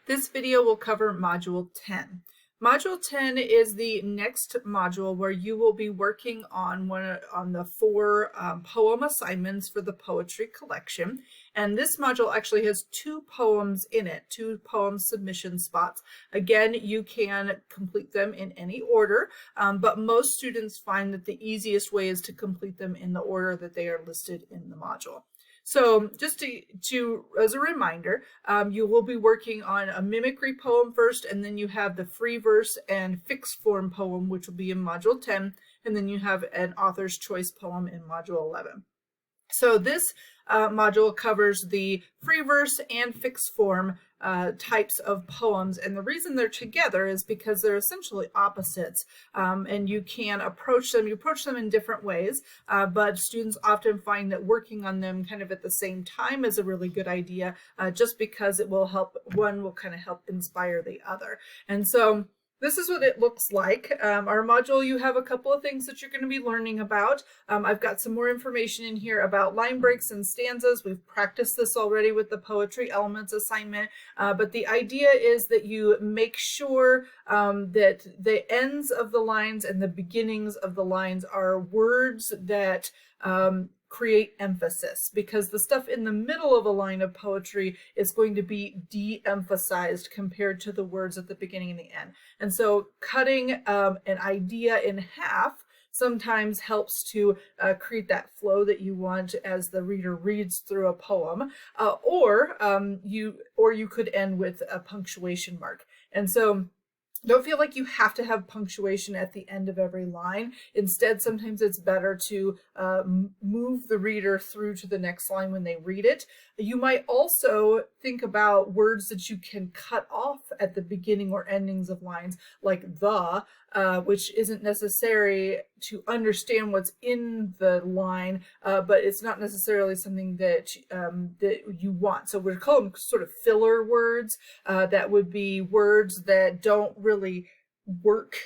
This video will cover Module 10. Module 10 is the next module where you will be working on the four poem assignments for the poetry collection. And this module actually has two poems in it, two poem submission spots. Again, you can complete them in any order, but most students find that the easiest way is to complete them in the order that they are listed in the module. So just as a reminder, you will be working on a mimicry poem first, and then you have the free verse and fixed form poem, which will be in Module 10, and then you have an author's choice poem in Module 11. So this module covers the free verse and fixed form types of poems, and the reason they're together is because they're essentially opposites, and you can approach them in different ways, but students often find that working on them kind of at the same time is a really good idea, just because it will help, one will kind of help inspire the other. And so this is what it looks like. Our module, you have a couple of things that you're going to be learning about. I've got some more information in here about line breaks and stanzas. We've practiced this already with the poetry elements assignment, but the idea is that you make sure that the ends of the lines and the beginnings of the lines are words that create emphasis, because the stuff in the middle of a line of poetry is going to be de-emphasized compared to the words at the beginning and the end. And so cutting an idea in half sometimes helps to create that flow that you want as the reader reads through a poem, or you could end with a punctuation mark. And so don't feel like you have to have punctuation at the end of every line. Instead, sometimes it's better to move the reader through to the next line when they read it. You might also think about words that you can cut off at the beginning or endings of lines, like the, which isn't necessary to understand what's in the line, but it's not necessarily something that that you want. So we're calling them sort of filler words. That would be words that don't really work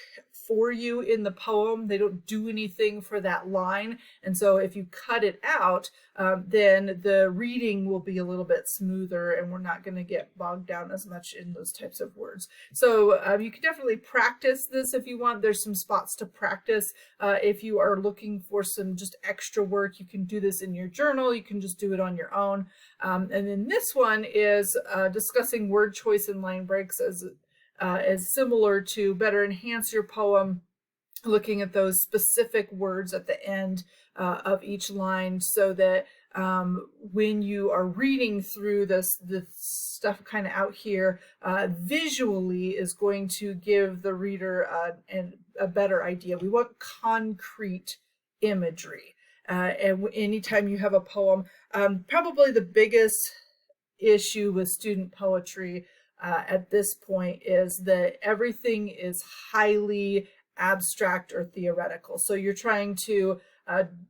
for you in the poem. They don't do anything for that line. And so if you cut it out, then the reading will be a little bit smoother, and we're not going to get bogged down as much in those types of words. So you can definitely practice this if you want. There's some spots to practice. If you are looking for some just extra work, you can do this in your journal. You can just do it on your own. And then this one is discussing word choice and line breaks as similar to better enhance your poem, looking at those specific words at the end of each line, so that when you are reading through this stuff kind of out here, visually is going to give the reader a better idea. We want concrete imagery. And anytime you have a poem, probably the biggest issue with student poetry at this point is that everything is highly abstract or theoretical. So you're trying to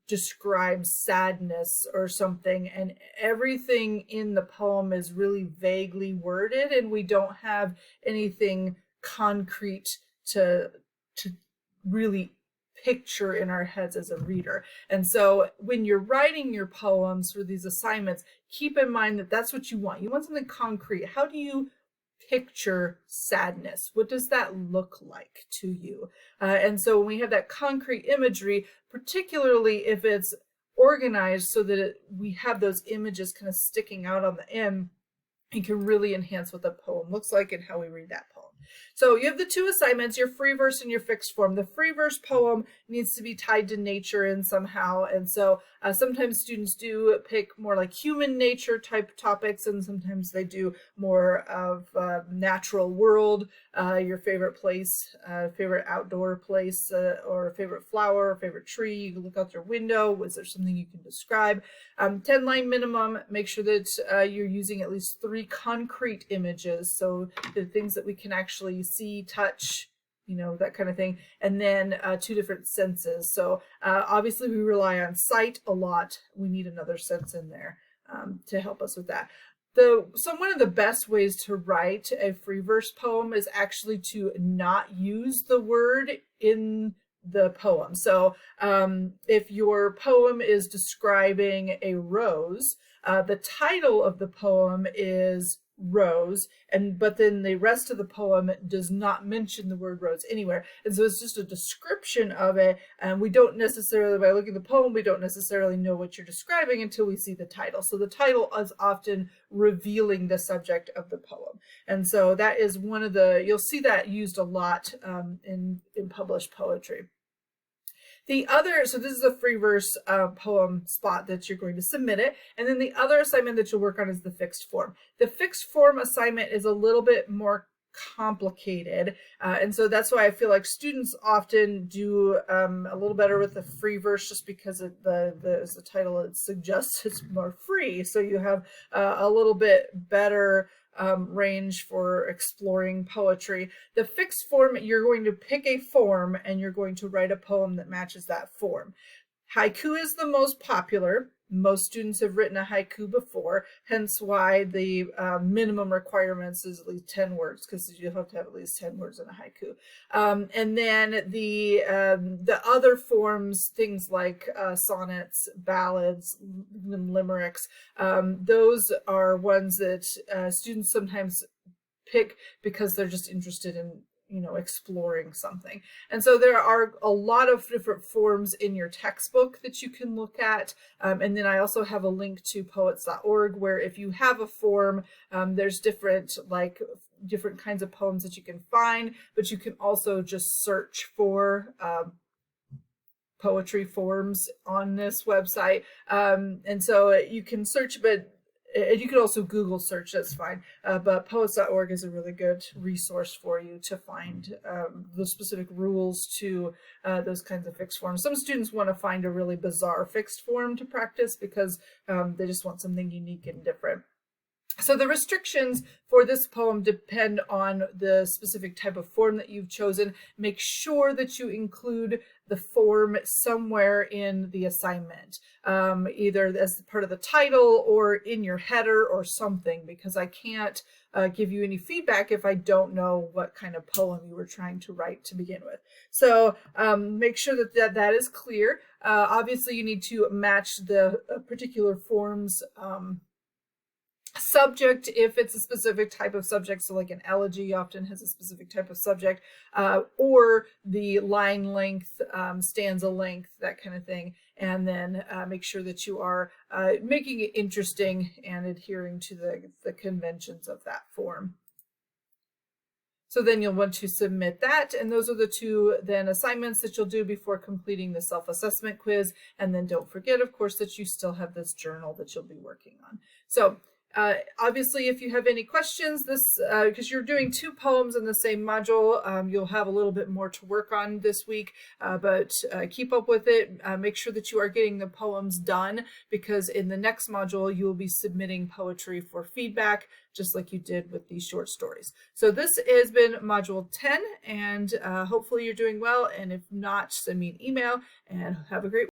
describe sadness or something, and everything in the poem is really vaguely worded, and we don't have anything concrete to really picture in our heads as a reader. And so when you're writing your poems for these assignments, keep in mind that that's what you want. You want something concrete. How do you picture sadness? What does that look like to you? And so when we have that concrete imagery, particularly if it's organized so that we have those images kind of sticking out on the end, it can really enhance what the poem looks like and how we read that poem. So you have the two assignments, your free verse and your fixed form. The free verse poem needs to be tied to nature in somehow, and so sometimes students do pick more like human nature type topics, and sometimes they do more of natural world, your favorite place, favorite outdoor place, or favorite flower, or favorite tree. You can look out your window. Was there something you can describe? 10-line minimum. Make sure that you're using at least 3 concrete images, so the things that we can actually see, touch, that kind of thing, and then 2 different senses. So obviously we rely on sight a lot. We need another sense in there to help us with that. So one of the best ways to write a free verse poem is actually to not use the word in the poem. So if your poem is describing a rose, the title of the poem is rose, but then the rest of the poem does not mention the word rose anywhere. And so it's just a description of it. And we don't necessarily, by looking at the poem, we don't necessarily know what you're describing until we see the title. So the title is often revealing the subject of the poem. And so that is one of the, you'll see that used a lot in published poetry. The other, so this is a free verse poem spot that you're going to submit it. And then the other assignment that you'll work on is the fixed form. The fixed form assignment is a little bit more complicated. And so that's why I feel like students often do a little better with the free verse, just because as the title it suggests, it's more free. So you have a little bit better range for exploring poetry. The fixed form, you're going to pick a form and you're going to write a poem that matches that form. Haiku is the most popular. Most students have written a haiku before, hence why the minimum requirements is at least 10 words, because you have to have at least 10 words in a haiku. And then the other forms, things like sonnets, ballads, limericks, those are ones that students sometimes pick because they're just interested in exploring something. And so there are a lot of different forms in your textbook that you can look at. And then I also have a link to poets.org, where if you have a form, there's different kinds of poems that you can find, but you can also just search for poetry forms on this website. And so you can search, but you could also Google search, that's fine. But poets.org is a really good resource for you to find the specific rules to those kinds of fixed forms. Some students want to find a really bizarre fixed form to practice because they just want something unique and different. So the restrictions for this poem depend on the specific type of form that you've chosen. Make sure that you include the form somewhere in the assignment, either as part of the title or in your header or something, because I can't give you any feedback if I don't know what kind of poem you were trying to write to begin with. So make sure that is clear. Obviously, you need to match the particular form's subject if it's a specific type of subject. So like an elegy often has a specific type of subject, or the line length, stanza length, that kind of thing. And then make sure that you are making it interesting and adhering to the conventions of that form. So then you'll want to submit that. And those are the two then assignments that you'll do before completing the self-assessment quiz. And then don't forget, of course, that you still have this journal that you'll be working on. So obviously, if you have any questions, because you're doing 2 poems in the same module, you'll have a little bit more to work on this week, but keep up with it. Make sure that you are getting the poems done, because in the next module, you will be submitting poetry for feedback, just like you did with these short stories. So this has been module 10, and hopefully you're doing well. And if not, send me an email, and have a great week.